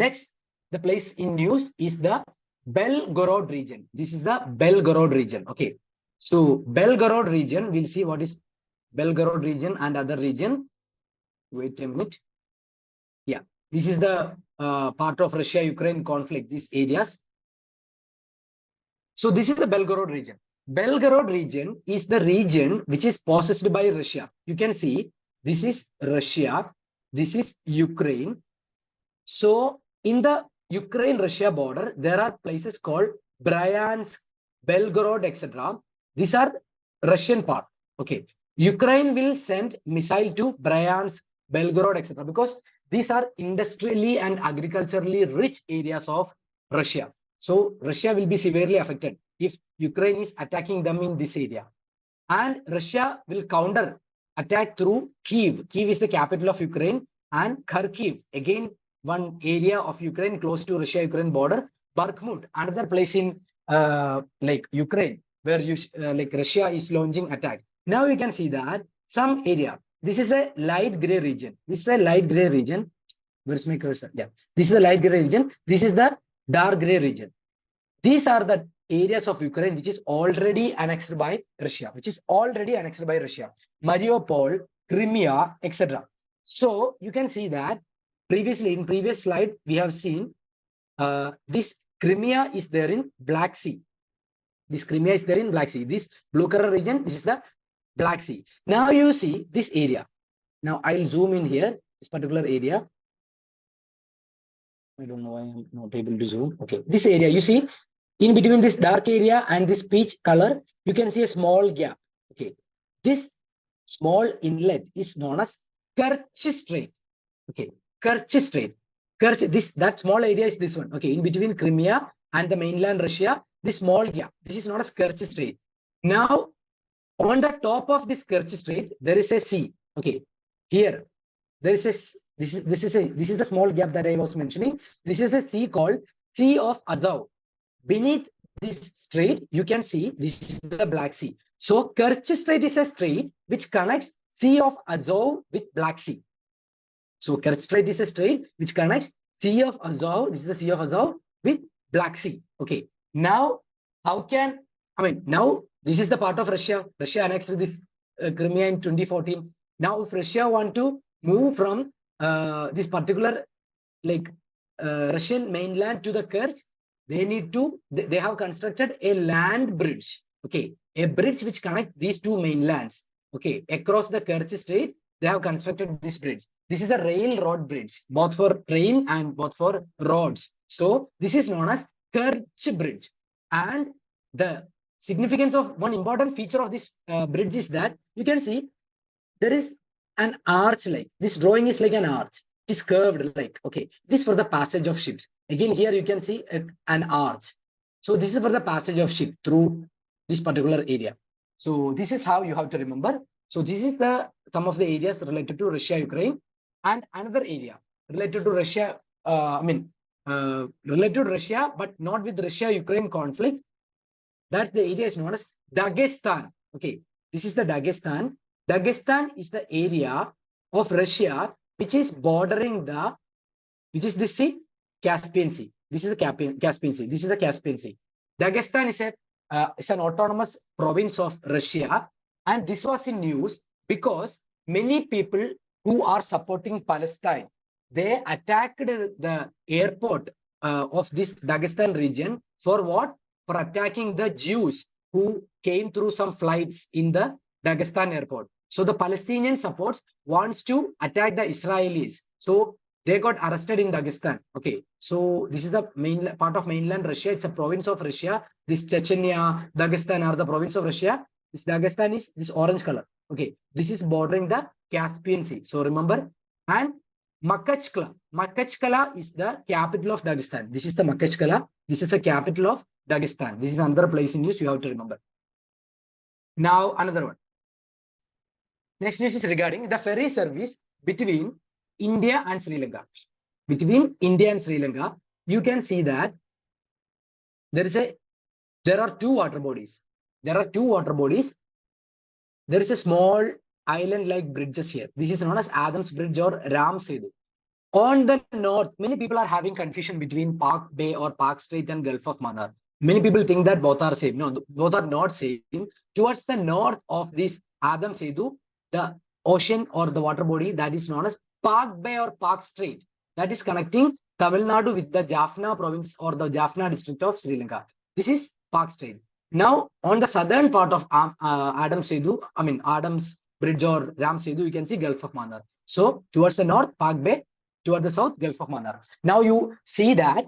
Next, the place in news is the Belgorod region. This is the Belgorod region. Okay. So Belgorod region, we'll see what is Belgorod region and other region. Wait a minute. Yeah, this is the part of Russia-Ukraine conflict, these areas. So this is the Belgorod region. Belgorod region is the region which is possessed by Russia. You can see this is Russia, this is Ukraine. So in the Ukraine-Russia border, there are places called Bryansk, Belgorod, etc. These are Russian part. Okay. Ukraine will send missile to Bryansk, Belgorod, etc. because these are industrially and agriculturally rich areas of Russia. So Russia will be severely affected if Ukraine is attacking them in this area. And Russia will counter attack through Kyiv. Kyiv is the capital of Ukraine, and Kharkiv, again one area of Ukraine close to Russia-Ukraine border. Bakhmut, another place in like Ukraine where like Russia is launching attack. Now you can see that some area. This is a light gray region. This is a light gray region. Where's my cursor? Yeah, this is a light gray region. This is the dark gray region. These are the areas of Ukraine which is already annexed by Russia, Mariupol, Crimea, etc. So you can see that previously in previous slide we have seen this Crimea is there in Black Sea. This Crimea is there in Black Sea. This blue color region, this is the Black Sea. Now you see this area. Now I'll zoom in here, this particular area. I don't know why I'm not able to zoom. Okay, this area, you see, in between this dark area and this peach color, you can see a small gap. Okay, this small inlet is known as Kerch Strait. Okay, Kerch Strait. That small area is this one. Okay, in between Crimea and the mainland Russia, this small gap. This is known as Kerch Strait. Now, on the top of this Kerch Strait, there is a sea. Okay, here there is a. This is the small gap that I was mentioning. This is a sea called Sea of Azov. Beneath this strait, you can see this is the Black Sea. So Kerch Strait is a strait which connects Sea of Azov with Black Sea. So Kerch Strait is a strait which connects Sea of Azov. This is the Sea of Azov with Black Sea. Okay. Now, now this is the part of Russia. Russia annexed this Crimea in 2014. Now, if Russia want to move from this particular Russian mainland to the Kerch, they have constructed a land bridge. Okay, a bridge which connects these two mainlands. Okay, across the Kerch Strait, they have constructed this bridge. This is a railroad bridge, both for train and both for roads. So this is known as Kerch Bridge. And the significance of one important feature of this bridge is that you can see there is an arch, like this drawing is like an arch. It is curved, like, okay, this is for the passage of ships. Again, here you can see an arch. So this is for the passage of ship through this particular area. So this is how you have to remember. So this is some of the areas related to Russia, Ukraine, and another area related to Russia. Related to Russia, but not with Russia, Ukraine conflict. That the area is known as Dagestan. Okay, this is the Dagestan. Dagestan is the area of Russia which is bordering which is this sea, Caspian Sea. This is the Caspian Sea. This is the Caspian Sea. Dagestan is an autonomous province of Russia, and this was in news because many people who are supporting Palestine, they attacked the airport of this Dagestan region for what? For attacking the Jews who came through some flights in the Dagestan airport. So the Palestinian supports wants to attack the Israelis. So they got arrested in Dagestan. Okay. So this is the main part of mainland Russia. It's a province of Russia. This Chechnya, Dagestan are the province of Russia. This Dagestan is this orange color. Okay. This is bordering the Caspian Sea. So remember. And Makhachkala. Makhachkala is the capital of Dagestan. This is the Makhachkala. This is the capital of Dagestan. This is another place in news you have to remember. Now another one. Next news is regarding the ferry service between India and Sri Lanka. Between India and Sri Lanka, you can see that there are two water bodies. There is a small island-like bridges here. This is known as Adams Bridge or Ram Setu. On the north, many people are having confusion between Park Bay or Park Strait and Gulf of Mannar. Many people think that both are same. No, both are not same. Towards the north of this Adam Setu, the ocean or the water body that is known as Park Bay or Park Strait, that is connecting Tamil Nadu with the Jaffna province or the Jaffna district of Sri Lanka. This is Park Strait. Now, on the southern part of Adam Setu, Adam's Bridge or Ram Setu, you can see Gulf of Mannar. So, towards the north, Park Bay, toward the south, Gulf of Mannar. Now you see that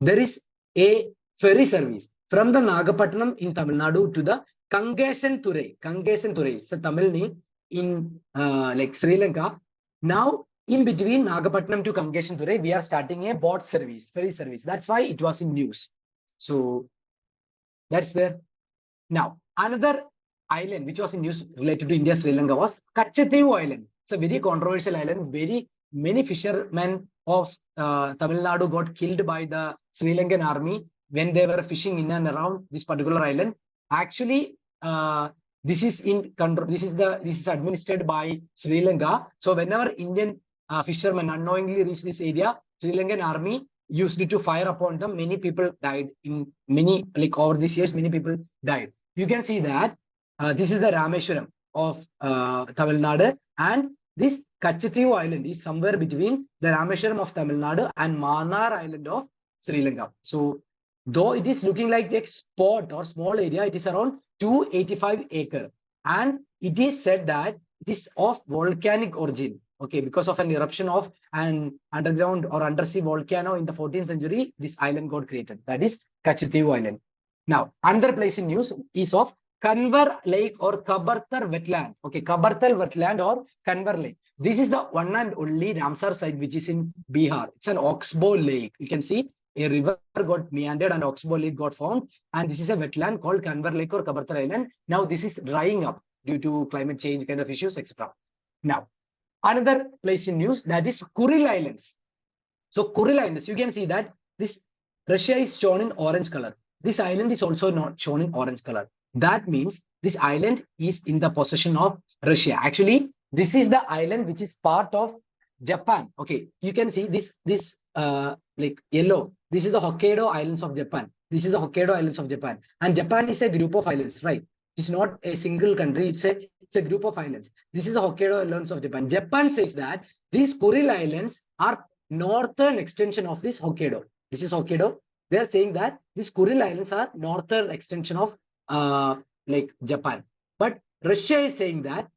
there is a ferry service from the Nagapattinam in Tamil Nadu to the Kangesan Thurai. Kangesan Thurai is a Tamil name in like Sri Lanka. Now, in between Nagapattinam to Kangesan Thurai, we are starting a boat service, ferry service. That's why it was in news. So that's there. Now, another island which was in news related to India, Sri Lanka was Kachativu Island. It's a very controversial island. Very many fishermen of Tamil Nadu got killed by the Sri Lankan army when they were fishing in and around this particular island. Actually, this is administered by Sri Lanka. So whenever Indian fishermen unknowingly reach this area, Sri Lankan army used to fire upon them. Many people died in many, like over these years, many people died. You can see that this is the Rameshwaram of Tamil Nadu, and this Kachativu Island is somewhere between the Rameshwaram of Tamil Nadu and Mannar Island of Sri Lanka. So, though it is looking like a spot or small area, it is around 285 acres, and it is said that it is of volcanic origin. Okay, because of an eruption of an underground or undersea volcano in the 14th century, this island got created. That is Kachativu Island. Now, another place in news is of Kanvar Lake or Kabarthar wetland. Okay, Kabarthar wetland or Kanvar Lake. This is the one and only Ramsar site which is in Bihar. It's an oxbow lake. You can see a river got meandered and oxbow lake got found. And this is a wetland called Kanvar Lake or Kabarthar Island. Now this is drying up due to climate change kind of issues, etc. Now, another place in news, that is Kuril Islands. So Kuril Islands, you can see that this Russia is shown in orange color. This island is also not shown in orange color. That means this island is in the possession of Russia. Actually, this is the island which is part of Japan. Okay, you can see this like yellow. This is the Hokkaido Islands of Japan. This is the Hokkaido Islands of Japan. And Japan is a group of islands, right? It's not a single country. It's a group of islands. This is the Hokkaido Islands of Japan. Japan says that these Kuril Islands are northern extension of this Hokkaido. This is Hokkaido. They are saying that these Kuril Islands are northern extension of like Japan. But Russia is saying that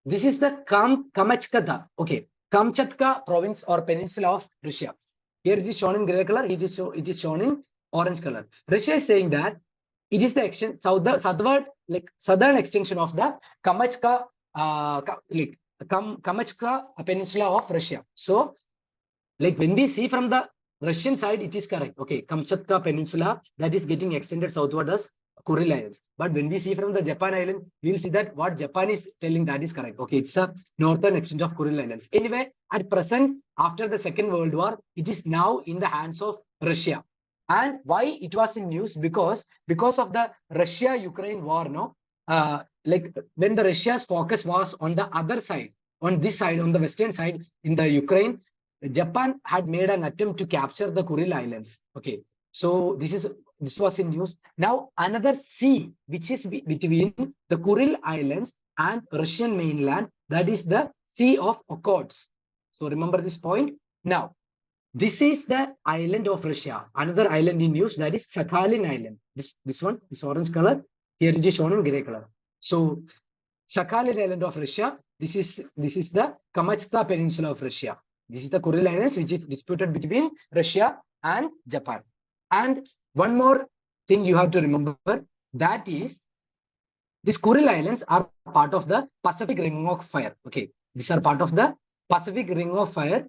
this is the Kamchatka, okay, Kamchatka province or peninsula of Russia. Here it is shown in gray color. It is shown in orange color. Russia is saying that it is the southern extension of the Kamchatka, Kamchatka peninsula of Russia. So, like when we see from the Russian side, it is correct. Okay, Kamchatka peninsula that is getting extended southward as Kuril Islands. But when we see from the Japan island, we will see that what Japan is telling, that is correct. Okay, it's a northern extension of Kuril Islands. Anyway, at present, after the Second World War, it is now in the hands of Russia. And why it was in news? Because of the Russia-Ukraine war, no? Like when the Russia's focus was on the other side, on this side, on the western side, in the Ukraine, Japan had made an attempt to capture the Kuril Islands. Okay, so this was in news. Now another sea which is between the Kuril Islands and Russian mainland, that is the Sea of Okhotsk. So remember this point. Now this is the island of Russia. Another island in news, that is Sakhalin Island. This one, this orange color. Here it is shown in gray color. So Sakhalin Island of Russia. This is the Kamchatka Peninsula of Russia. This is the Kuril Islands, which is disputed between Russia and Japan. And one more thing you have to remember, that is these Kuril Islands are part of the Pacific Ring of Fire. Okay, these are part of the Pacific Ring of Fire,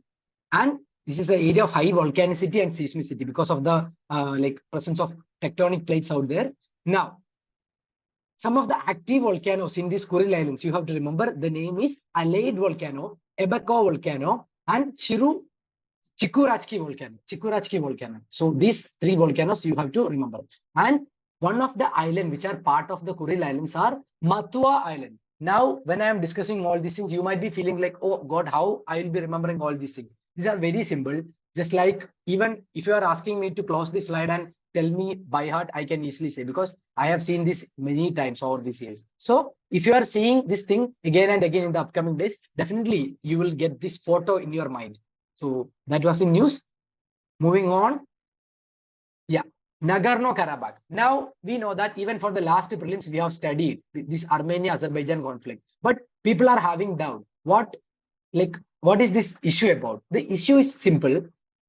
and this is an area of high volcanicity and seismicity because of the like presence of tectonic plates out there. Now, some of the active volcanoes in these Kuril Islands, you have to remember the name is Alade volcano, Ebeco volcano, and Chikurachki volcano. So these three volcanoes you have to remember. And one of the islands which are part of the Kuril Islands are Matua Island. Now, when I am discussing all these things, you might be feeling like, oh God, how I will be remembering all these things. These are very simple. Just like even if you are asking me to close this slide and tell me by heart, I can easily say because I have seen this many times over these years. So if you are seeing this thing again and again in the upcoming days, definitely you will get this photo in your mind. So that was in news. Moving on. Yeah. Nagorno-Karabakh. Now we know that even for the last prelims, we have studied this Armenia-Azerbaijan conflict. But people are having doubt. What is this issue about? The issue is simple.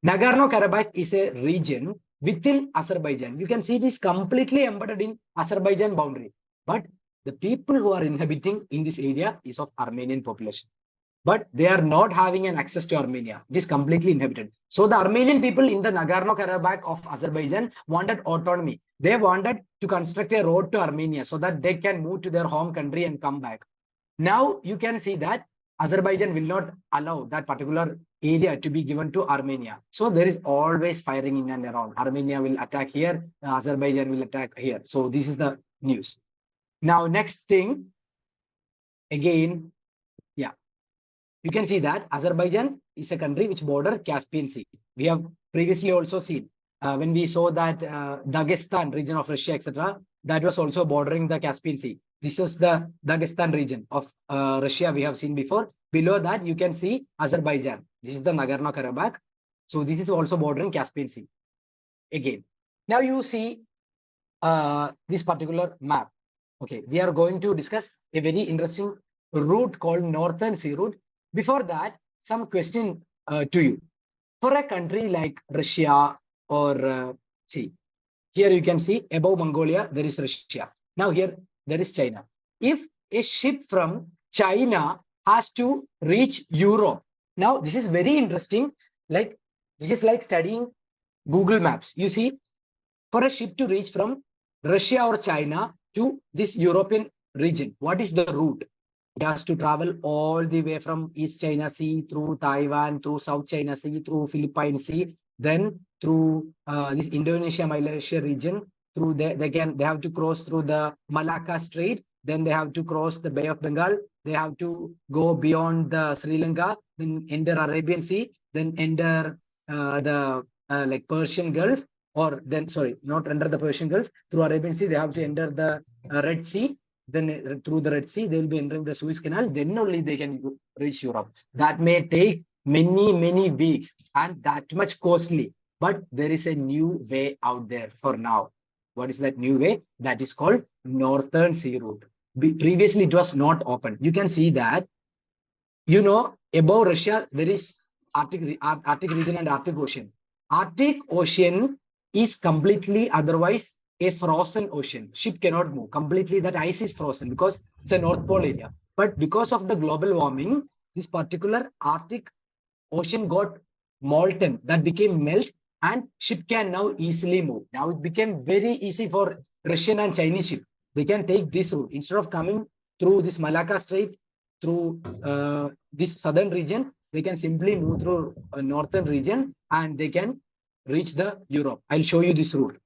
Nagorno-Karabakh is a region within Azerbaijan. You can see it is completely embedded in Azerbaijan boundary. But the people who are inhabiting in this area is of Armenian population. But they are not having an access to Armenia. It is completely inhabited. So the Armenian people in the Nagorno-Karabakh of Azerbaijan wanted autonomy. They wanted to construct a road to Armenia so that they can move to their home country and come back. Now you can see that Azerbaijan will not allow that particular area to be given to Armenia. So there is always firing in and around. Armenia will attack here, Azerbaijan will attack here. So this is the news. Now next thing, again, yeah. You can see that Azerbaijan is a country which borders Caspian Sea. We have previously also seen when we saw that Dagestan region of Russia, etc., that was also bordering the Caspian Sea. This was the Dagestan region of Russia we have seen before. Below that, you can see Azerbaijan. This is the Nagorno-Karabakh. So this is also bordering Caspian Sea. Again, now you see this particular map. Okay, we are going to discuss a very interesting route called Northern Sea route. Before that, some question to you. For a country like Russia or see, here you can see above Mongolia, there is Russia. Now here, there is China. If a ship from China has to reach Europe, now this is very interesting. Like this is like studying Google Maps. You see, for a ship to reach from Russia or China to this European region, what is the route? It has to travel all the way from East China Sea through Taiwan, through South China Sea, through Philippine Sea, then through this Indonesia, Malaysia region. Through they have to cross through the Malacca Strait. Then they have to cross the Bay of Bengal. They have to go beyond the Sri Lanka, then enter Arabian Sea, then enter the like Persian Gulf, or then sorry, not enter the Persian Gulf. Through Arabian Sea, they have to enter the Red Sea. Then through the Red Sea, they will be entering the Suez Canal. Then only they can reach Europe. That may take many weeks and that much costly. But there is a new way out there for now. What is that new way? That is called Northern Sea route. Previously, it was not open. You can see that, you know, above Russia, there is Arctic region and Arctic Ocean. Arctic Ocean is completely otherwise a frozen ocean. Ship cannot move. Completely that ice is frozen because it's a North Pole area. But because of the global warming, this particular Arctic Ocean got molten, that became melt, and ship can now easily move. Now it became very easy for Russian and Chinese ship. They can take this route instead of coming through this Malacca Strait, through this southern region. They can simply move through a northern region and they can reach the Europe. I'll show you this route.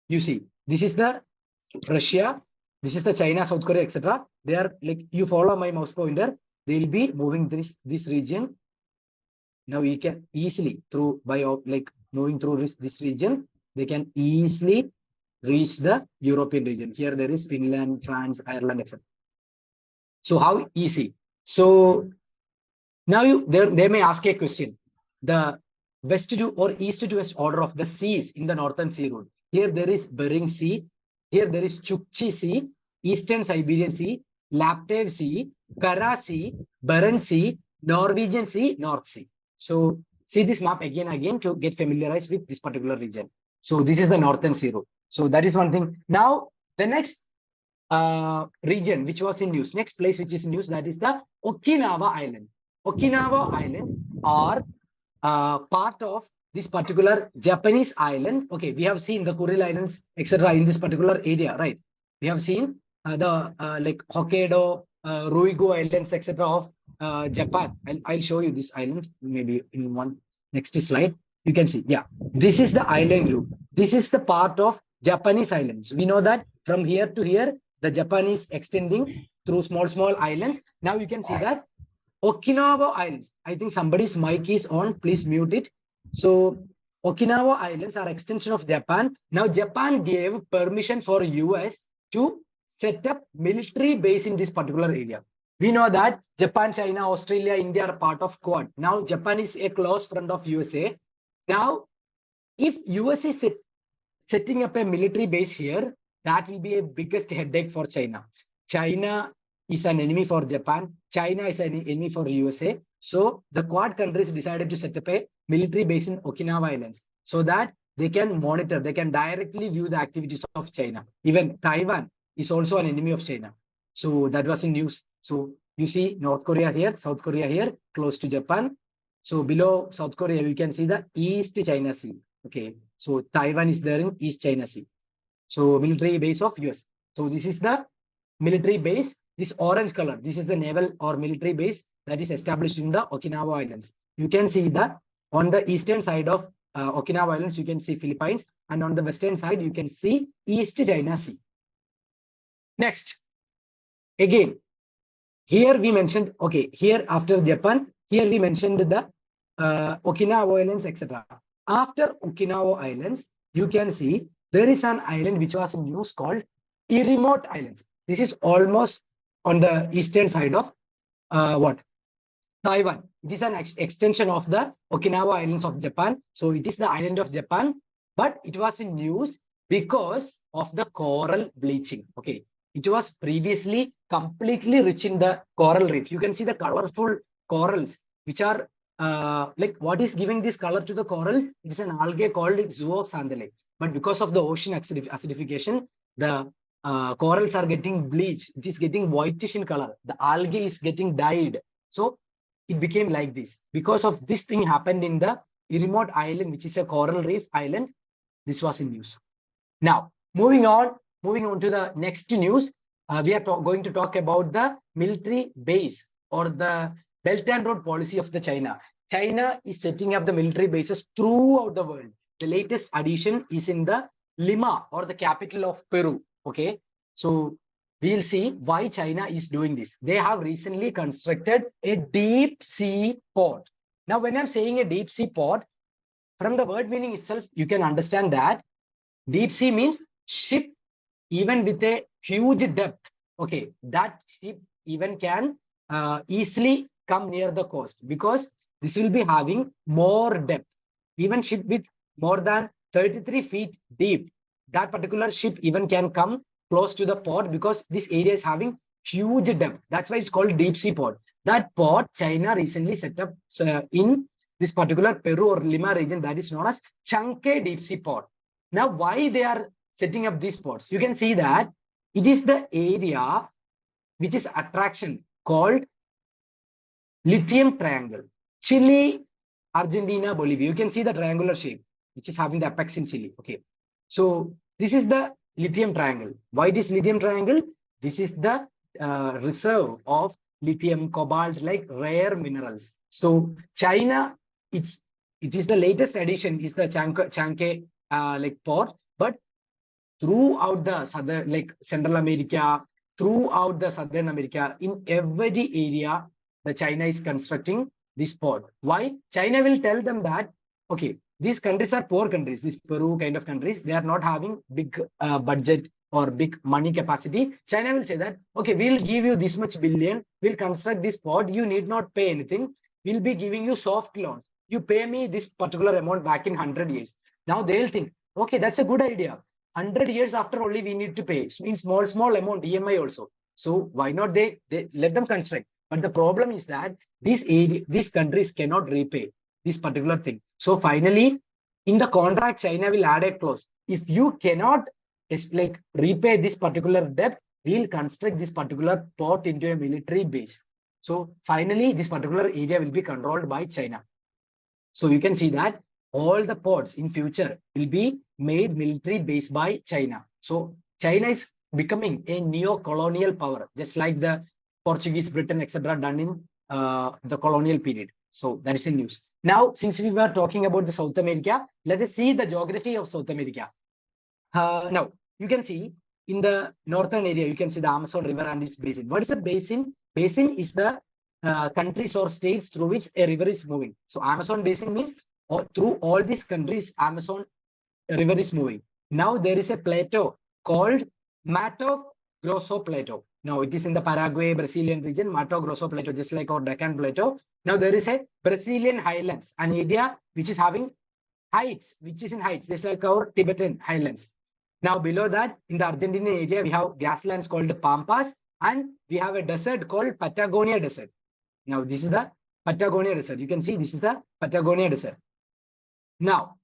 You see, this is the Russia, this is the China, South Korea, etc. They are like, you follow my mouse pointer, they will be moving this region. Now you can easily through by like moving through this region, they can easily reach the European region. Here there is Finland, France, Ireland, etc. So how easy? So now they may ask a question. The west to or east to west order of the seas in the Northern Sea route. Here there is Bering Sea. Here there is Chukchi Sea, Eastern Siberian Sea, Laptev Sea, Kara Sea, Barents Sea, Norwegian Sea, North Sea. So see this map again to get familiarized with this particular region. So this is the Northern Sea route. So that is one thing. Now the next region which was in news, next place which is in news, that is the Okinawa Island. Okinawa Island are part of this particular Japanese island. Okay, we have seen the Kuril Islands, etc. in this particular area, right? We have seen the like Hokkaido, Ryukyu Islands, etc. of Japan. I'll show you this island maybe in one next slide. You can see, yeah, this is the island group. This is the part of Japanese islands. We know that from here to here, the Japan is extending through small islands. Now you can see that Okinawa Islands. I think somebody's mic is on. Please mute it. So Okinawa Islands are extension of Japan. Now Japan gave permission for US to set up military base in this particular area. We know that Japan, China, Australia, India are part of Quad. Now Japan is a close friend of USA. Now, if US is setting up a military base here, that will be a biggest headache for China. China is an enemy for Japan. China is an enemy for USA. So the Quad countries decided to set up a military base in Okinawa Islands so that they can monitor, they can directly view the activities of China. Even Taiwan is also an enemy of China. So that was in news. So you see North Korea here, South Korea here, close to Japan. So below South Korea, you can see the East China Sea. Okay, so Taiwan is there in East China Sea. So military base of US. So this is the military base. This orange color, this is the naval or military base that is established in the Okinawa Islands. You can see that on the eastern side of Okinawa Islands, you can see Philippines, and on the western side, you can see East China Sea. Next, again, here we mentioned, okay, here after Japan, here we mentioned the Okinawa Islands, etc. After Okinawa Islands, you can see there is an island which was in use called Remote Islands. This is almost on the eastern side of Taiwan. It is an extension of the Okinawa Islands of Japan. So it is the island of Japan, but it was in use because of the coral bleaching. Okay, it was previously completely rich in the coral reef. You can see the colorful corals, which are like what is giving this color to the corals? It is an algae called zooxanthellae. But because of the ocean acidification, the corals are getting bleached. It is getting whitish in color. The algae is getting dyed. So it became like this. Because of this thing happened in the remote island, which is a coral reef island. This was in use. Now, moving on to the next news, we are going to talk about the military base or the Belt and Road policy of the China. China is setting up the military bases throughout the world. The latest addition is in the Lima, or the capital of Peru. Okay, so we'll see why China is doing this. They have recently constructed a deep sea port. Now, when I'm saying a deep sea port, from the word meaning itself, you can understand that deep sea means ship even with a huge depth. Okay, that ship even can easily come near the coast because this will be having more depth. Even ship with more than 33 feet deep, that particular ship even can come close to the port because this area is having huge depth. That's why it's called deep sea port. That port China recently set up in this particular Peru or Lima region, that is known as Changke deep sea port. Now, why they are setting up these ports? You can see that it is the area which is attraction called lithium triangle. Chile, Argentina, Bolivia. You can see the triangular shape, which is having the apex in Chile. Okay. So this is the lithium triangle. Why this lithium triangle? This is the reserve of lithium, cobalt, like rare minerals. So China, it is the latest addition is the Changke like port, but throughout the southern, like Central America, throughout the Southern America, in every area, the China is constructing this port. Why? China will tell them that, okay, these countries are poor countries, these Peru kind of countries, they are not having big budget or big money capacity. China will say that, okay, we'll give you this much billion, we'll construct this port, you need not pay anything, we'll be giving you soft loans. You pay me this particular amount back in 100 years. Now they'll think, okay, that's a good idea. 100 years after only we need to pay. It means small amount, EMI also. So why not they let them construct? But the problem is that these countries cannot repay this particular thing. So finally, in the contract, China will add a clause. If you cannot like repay this particular debt, we'll construct this particular port into a military base. So finally, this particular area will be controlled by China. So you can see that all the ports in future will be made military base by China. So China is becoming a neo-colonial power, just like the Portuguese, Britain, etc. done in the colonial period. So that is in news. Now, since we were talking about the South America, let us see the geography of South America. Now, you can see in the northern area, you can see the Amazon River and its basin. What is a basin? Basin is the countries or states through which a river is moving. So Amazon basin means through all these countries, Amazon river is moving. Now there is a plateau called Mato Grosso Plateau. Now it is in the Paraguay, Brazilian region, Mato Grosso Plateau, just like our Deccan Plateau. Now there is a Brazilian highlands, an area which is having heights, which is in heights, just like our Tibetan highlands. Now below that, in the Argentinian area, we have grasslands called Pampas, and we have a desert called Patagonia Desert. Now this is the Patagonia Desert. You can see this is the Patagonia Desert. Now,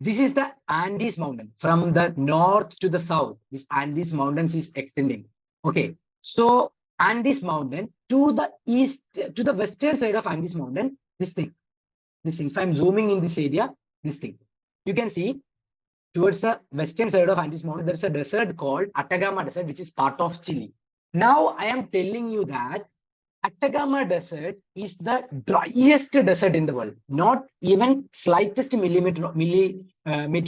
this is the Andes mountain. From the north to the south, this Andes mountains is extending. Okay, so Andes mountain to the east, to the western side of Andes mountain, this thing. If I'm zooming in this area, this thing, you can see towards the western side of Andes mountain, there's a desert called Atacama Desert, which is part of Chile. Now I am telling you that Atacama Desert is the driest desert in the world. Not even slightest millimeter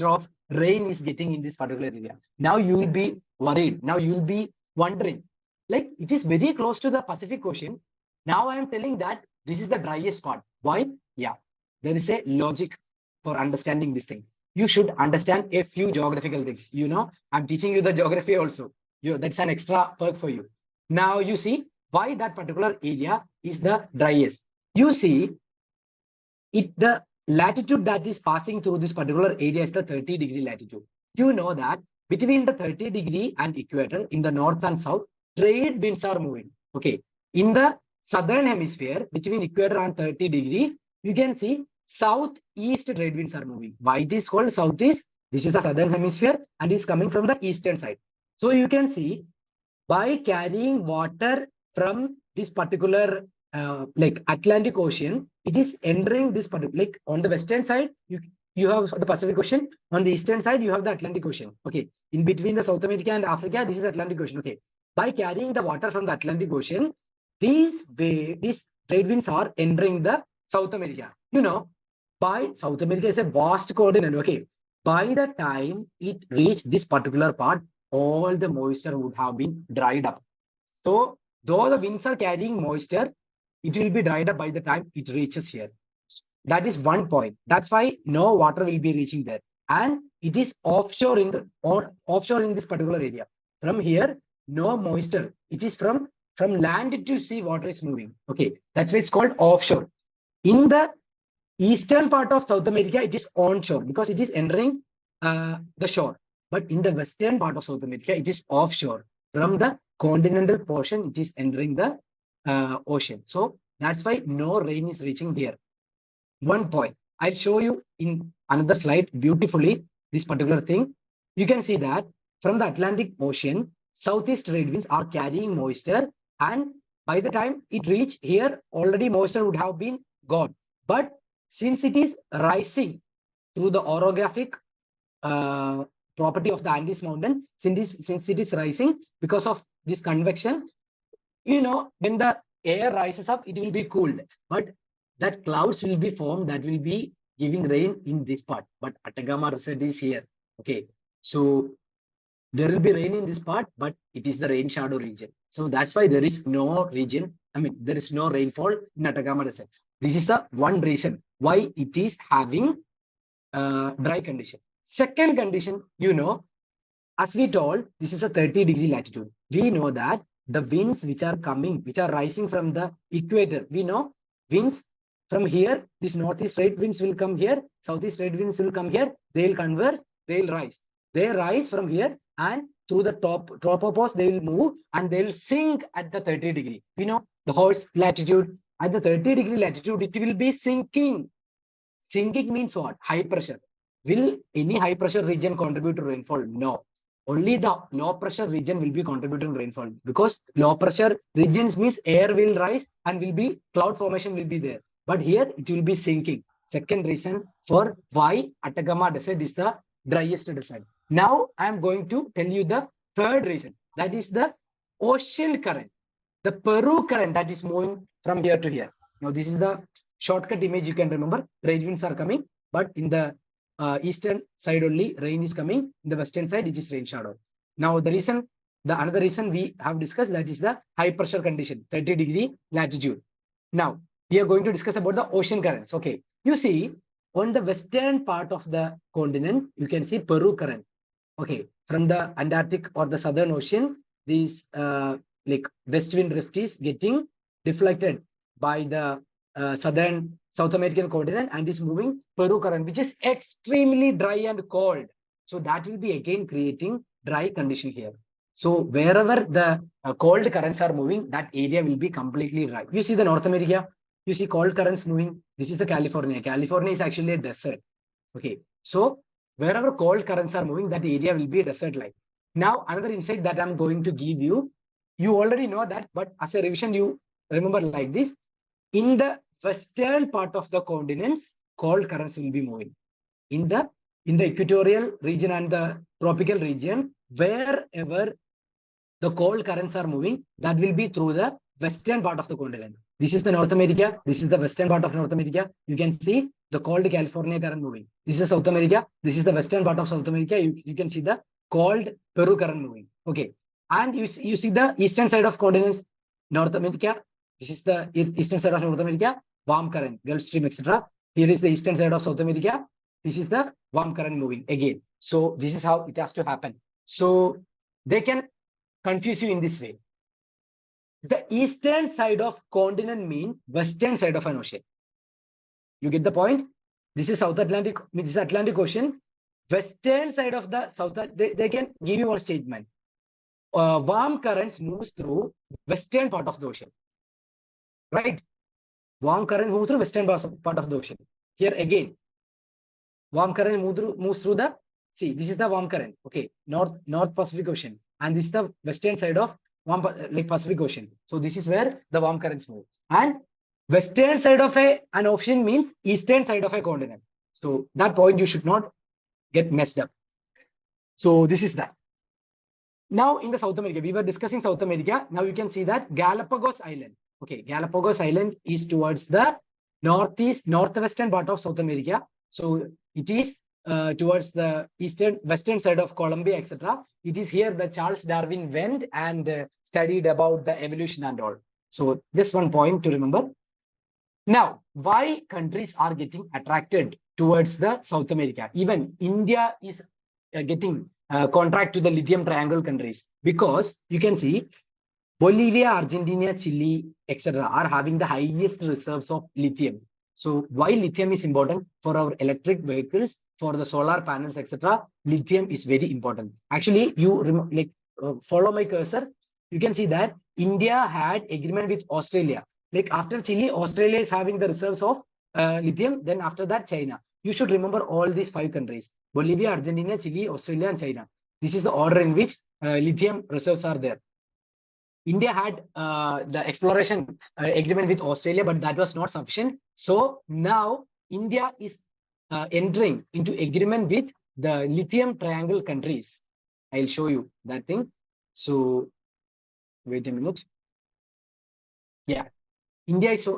of rain is getting in this particular area. Now you will be worried. Now you will be wondering, like it is very close to the Pacific Ocean. Now I am telling that this is the driest part. Why? Yeah, there is a logic for understanding this thing. You should understand a few geographical things. You know, I'm teaching you the geography also. That's an extra perk for you. Now you see why that particular area is the driest. You see, the latitude that is passing through this particular area is the 30-degree latitude. You know that between the 30-degree and equator in the north and south, trade winds are moving. Okay, in the southern hemisphere between equator and 30-degree, you can see southeast trade winds are moving. Why it is called southeast? This is the southern hemisphere and is coming from the eastern side. So you can see by carrying water from this particular like Atlantic Ocean, it is entering this particular, like on the western side, you have the Pacific Ocean. On the eastern side, you have the Atlantic Ocean. Okay, in between the South America and Africa, this is Atlantic Ocean. Okay, by carrying the water from the Atlantic Ocean, these trade winds are entering the South America. You know, by South America is a vast continent. Okay, by the time it reached this particular part, all the moisture would have been dried up. So though the winds are carrying moisture, it will be dried up by the time it reaches here. That is one point. That's why no water will be reaching there. And it is offshore in this particular area. From here, no moisture. It is from land to sea, water is moving. Okay, that's why it's called offshore. In the eastern part of South America, it is onshore because it is entering the shore. But in the western part of South America, it is offshore. From the continental portion, it is entering the ocean. So that's why no rain is reaching here. One point. I'll show you in another slide beautifully this particular thing. You can see that from the Atlantic Ocean, southeast trade winds are carrying moisture, and by the time it reach here, already moisture would have been gone. But since it is rising through the orographic property of the Andes mountain, since it is rising because of this convection, you know, when the air rises up, it will be cooled, but that clouds will be formed that will be giving rain in this part. But Atacama Desert is here. Okay, so there will be rain in this part, but it is the rain shadow region. So that's why there is no region. I mean, there is no rainfall in Atacama Desert. This is the one reason why it is having dry condition. Second condition, you know, as we told, this is a 30-degree latitude. We know that the winds which are coming, which are rising from the equator, we know winds from here, this northeast trade winds will come here, southeast trade winds will come here, they'll converge, they'll rise. They rise from here and through the tropopause, they will move and they'll sink at the 30-degree. You know, the horse latitude, at the 30-degree latitude, it will be sinking. Sinking means what? High pressure. Will any high pressure region contribute to rainfall? No. Only the low pressure region will be contributing to rainfall, because low pressure regions means air will rise and will be cloud formation will be there. But here it will be sinking. Second reason for why Atacama Desert is the driest desert. Now I am going to tell you the third reason. That is the ocean current. The Peru current that is moving from here to here. Now this is the shortcut image you can remember. Trade winds are coming, but in the eastern side only rain is coming. In the western side it is rain shadow. Now another reason we have discussed, that is the high pressure condition, 30-degree latitude. Now we are going to discuss about the ocean currents. Okay, you see on the western part of the continent, you can see Peru current. Okay, from the Antarctic or the Southern Ocean, these like west wind drift is getting deflected by the South American continent and is moving Peru current, which is extremely dry and cold. So that will be again creating dry condition here. So wherever the cold currents are moving, that area will be completely dry. You see the North America, you see cold currents moving. This is the California. California is actually a desert. Okay, so wherever cold currents are moving, that area will be desert-like. Now, another insight that I'm going to give you, you already know that, but as a revision, you remember like this. In the western part of the continents, cold currents will be moving. In the equatorial region and the tropical region, wherever the cold currents are moving, that will be through the western part of the continent. This is the North America. This is the western part of North America. You can see the cold California current moving. This is South America. This is the western part of South America. You can see the cold Peru current moving. Okay. And you see the eastern side of continents, North America. This is the eastern side of North America, warm current, Gulf Stream, etc. Here is the eastern side of South America. This is the warm current moving again. So this is how it has to happen. So they can confuse you in this way. The eastern side of continent means western side of an ocean. You get the point? This is South Atlantic, this is Atlantic Ocean. Western side of the South, they can give you one statement. Warm currents moves through western part of the ocean. Right? Warm current moves through western part of the ocean. Here again, warm current moves through the sea. This is the warm current. Okay, North Pacific Ocean, and this is the western side of like Pacific Ocean. So this is where the warm currents move. And western side of an ocean means eastern side of a continent. So that point you should not get messed up. So this is that. Now in the South America, we were discussing South America. Now you can see that Galapagos Island. Okay, Galapagos Island is towards the northwestern part of South America. So it is towards the western side of Colombia, etc. It is here that Charles Darwin went and studied about the evolution and all. So just one point to remember. Now, why countries are getting attracted towards the South America? Even India is getting contract to the lithium triangle countries, because you can see Bolivia, Argentina, Chile, etc. are having the highest reserves of lithium. So why lithium is important for our electric vehicles, for the solar panels, etc. Lithium is very important. Actually, you follow my cursor. You can see that India had agreement with Australia. Like after Chile, Australia is having the reserves of lithium. Then after that, China. You should remember all these 5 countries: Bolivia, Argentina, Chile, Australia, and China. This is the order in which lithium reserves are there. India had the exploration agreement with Australia, but that was not sufficient. So now India is entering into agreement with the lithium triangle countries. I'll show you that thing. So wait a minute. Yeah, India is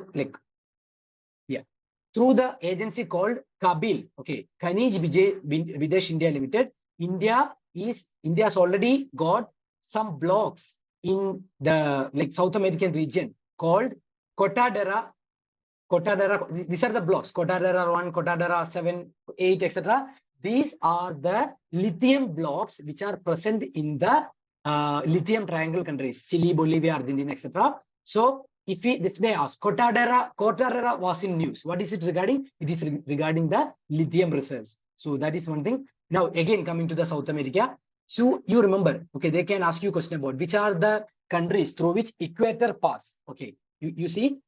through the agency called KABIL. Okay, Khanij Videsh India Limited. India has already got some blocks in the South American region called Cotadera. These are the blocks: Cotadera 1, Cotadera 7, 8, etc. These are the lithium blocks which are present in the lithium triangle countries: Chile, Bolivia, Argentina, etc. So if they ask, Cotadera was in news. What is it regarding? It is regarding the lithium reserves. So that is one thing. Now again, coming to the South America. So you remember, okay, they can ask you a question about which are the countries through which equator pass. Okay, you see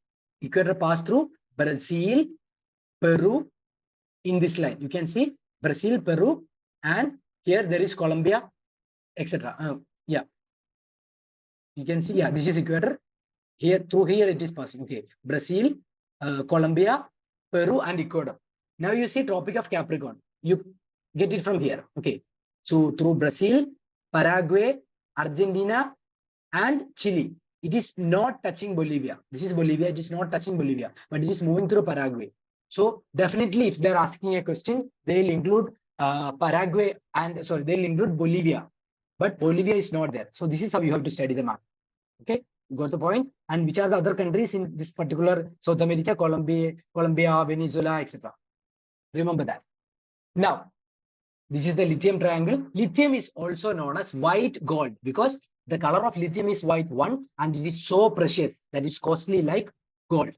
equator pass through Brazil, Peru. In this line, you can see Brazil, Peru, and here there is Colombia, etc. Yeah, you can see, yeah, this is equator. Here through here it is passing. Okay, Brazil, Colombia, Peru, and Ecuador. Now you see Tropic of Capricorn. You get it from here. Okay, so through Brazil, Paraguay, Argentina, and Chile. It is not touching Bolivia. This is Bolivia. It is not touching Bolivia, but it is moving through Paraguay. So definitely, if they're asking a question, they'll include Paraguay and they'll include Bolivia. but Bolivia is not there. So this is how you have to study the map. Okay, you got the point? And which are the other countries in this particular South America? Colombia, Venezuela, etc. Remember that. Now, this is the lithium triangle. Lithium is also known as white gold because the color of lithium is white one, and it is so precious that it's costly like gold.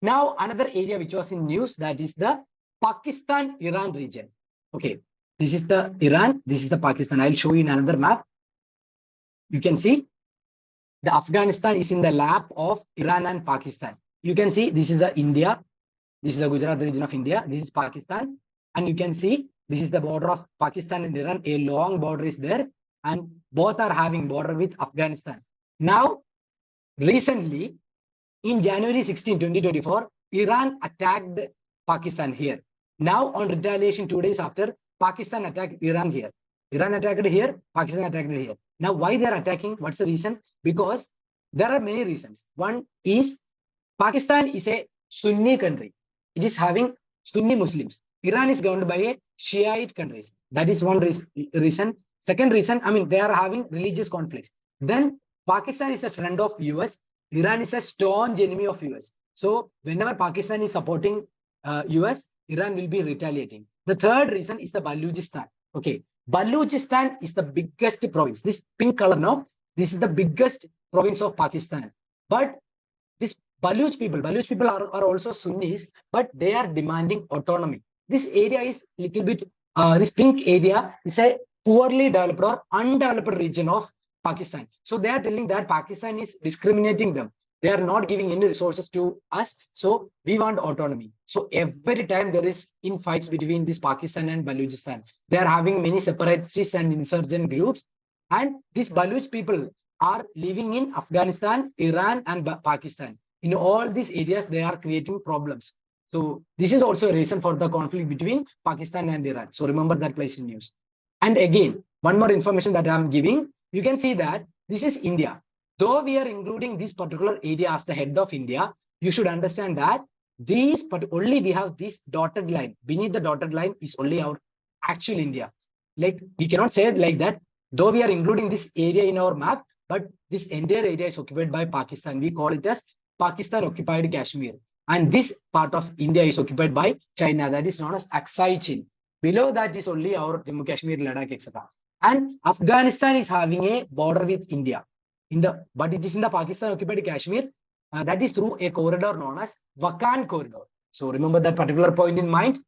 Now, another area which was in news, that is the Pakistan-Iran region. Okay, this is the Iran, this is the Pakistan. I'll show you in another map. You can see the Afghanistan is in the lap of Iran and Pakistan. You can see this is the India, this is the Gujarat region of India, this is Pakistan, and you can see this is the border of Pakistan and Iran. A long border is there, and both are having border with Afghanistan. Now, recently, in January 16, 2024, Iran attacked Pakistan here. Now, on retaliation, 2 days after, Pakistan attacked Iran here. Iran attacked here, Pakistan attacked here. Now, why they're attacking? What's the reason? Because there are many reasons. One is Pakistan is a Sunni country. It is having Sunni Muslims. Iran is governed by a Shiite countries. That is one reason. Second reason, I mean, they are having religious conflicts. Then Pakistan is a friend of US. Iran is a staunch enemy of US. So whenever Pakistan is supporting US, Iran will be retaliating. The third reason is the Balochistan. Okay, Balochistan is the biggest province. This pink color now, this is the biggest province of Pakistan. But this Baloch people are also Sunnis, but they are demanding autonomy. This area is little bit, this pink area is a poorly developed or undeveloped region of Pakistan. So they are telling that Pakistan is discriminating them. They are not giving any resources to us. So we want autonomy. So every time there is in fights between this Pakistan and Balochistan, they are having many separatists and insurgent groups. And these Baloch people are living in Afghanistan, Iran, and Pakistan. In all these areas, they are creating problems. So this is also a reason for the conflict between Pakistan and Iran. So remember that place in news. And again, one more information that I'm giving, you can see that this is India. Though we are including this particular area as the head of India, you should understand that these, but only we have this dotted line. Beneath the dotted line is only our actual India. Like we cannot say it like that. Though we are including this area in our map, but this entire area is occupied by Pakistan. We call it as Pakistan occupied Kashmir. And this part of India is occupied by China. That is known as Aksai Chin. Below that is only our Jammu Kashmir, Ladakh, etc. And Afghanistan is having a border with India. But it is in the Pakistan occupied Kashmir. That is through a corridor known as Wakhan corridor. So remember that particular point in mind.